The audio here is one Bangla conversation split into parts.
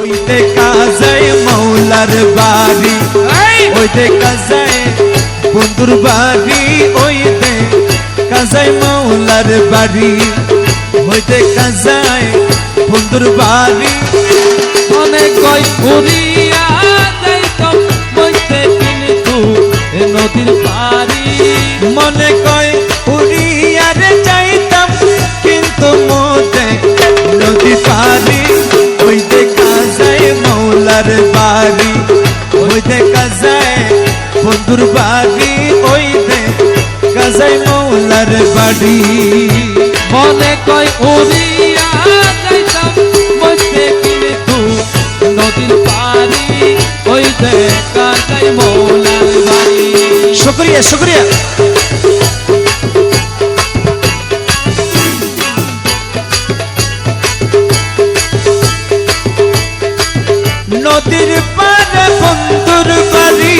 ওই দেখা যায় মৌলার বাড়ি, ওই দেখা যায় বন্ধুর বাড়ি, ওই দেখা যায় মৌলার বাড়ি, ওই দেখা যায় বন্ধুর বাড়ি। অনেক কই ঘুরিয়া যাইতাম মইতে কিন্তু নদীর পাড়ি, মনে কয় উড়িয়া রে যাইতাম কিন্তু মোতে নদী পারি। ওই দেখা যায় মৌলার বাড়ি, ওই দেখা যায় বন্ধুর বাড়ি, ওই দেখা যায় মৌলার বাড়ি। মনে কয় উড়িয়া যাইতাম মইতে কিন্তু নদীর পাড়ি, ওই দেখা যায় মৌলার বাড়ি। শুকরিয়া শুকরিয়া। নদীর পারে বন্ধুর বাড়ি,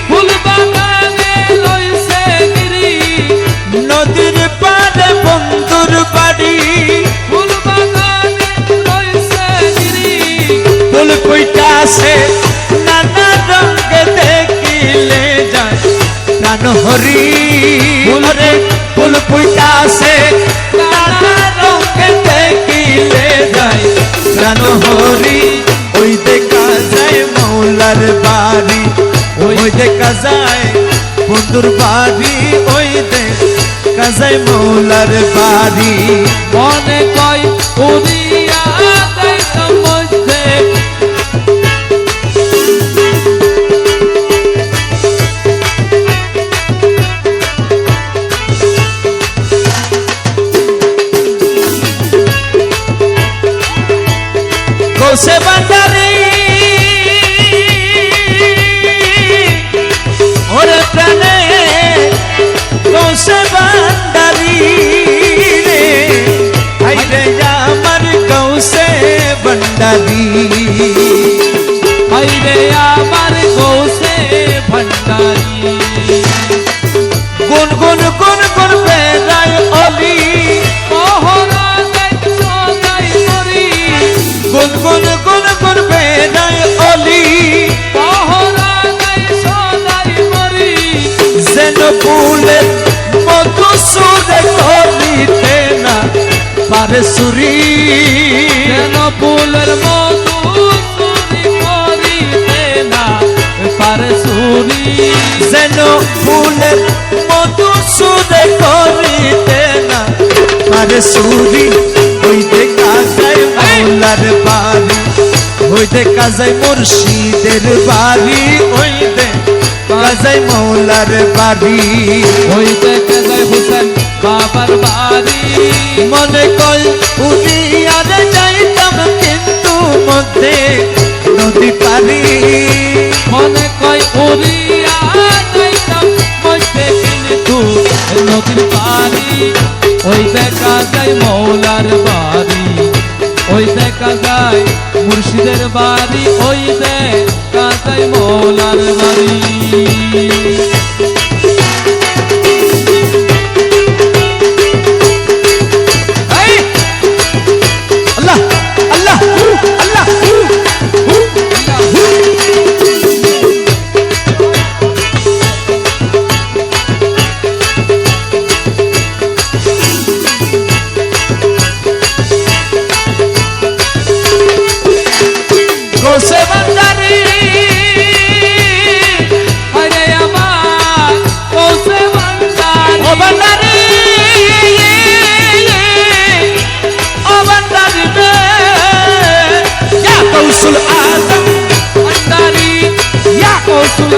ফুল বাগানে লইছে গিরি, নদীর পারে বন্ধুর বাড়ি, ফুল বাগানে লইছে গিরি। ফুল কইতাছে নানা রঙে দেখিলে যায় প্রাণ হরি। রে ফুল কইতাছে নানা রঙে দেখিলে যায় প্রাণ হরি। ওই দেখা যায় মৌলার বাড়ি, ওই দেখা যায় বন্ধুর বাড়ি, ওই দেখা যায় মৌলার বাড়ি। মনে কয় উড়িয়া যাইতাম মধ্যে গোসে বান্দারি ওরে প্রাণে গোসে বান্দারি রে, আইরে আমার গোসে বান্দারি, হাইরে আমার গৌসে ভান্ডারি। গুন গুন গুন গুন বেড়ায় অলি, মহরা যাই সদাই মরি, গুন গুন গুন গুন বেড়ায় অলি, মহরা যাই সদাই মরি। যেন ফুলের মধু সুরে করিতে না পারে সুরি, যেন ফুলের মধু চুরি করিতে না পারে চুরি। যেন ফুলের মধু সুরে করিতে না পারে সুরি। ওই দেখা যায় মৌলার বাড়ি, ওই দেখা যায় মুর্শিদের বাড়ি, ওই দেখা যায় মৌলার বাড়ি। ওই দেখে যায় হুসেন বাবার বাড়ি। মনে কয় উড়িয়ারে যাইতাম কিন্তু মধ্যে নদী পারি। মনে কয় উড়িয়া যাইতাম মধ্যে কিন্তু নদীর পাড়ি, ওই দেখা যায় মৌলার বাড়ি, ওই দেখা যায় মুর্শিদের বাড়ি, ওই দেখা যায় মৌলার বাড়ি। আল্লাহ আল্লাহ আল্লাহ। গোসে বান্দারি আরে আমার গৌসে ভান্ডারি, ও বান্দারি, ও বান্দারি রে, ইয়া কৌসুল আজম ভান্ডারি ইয়া কৌসুল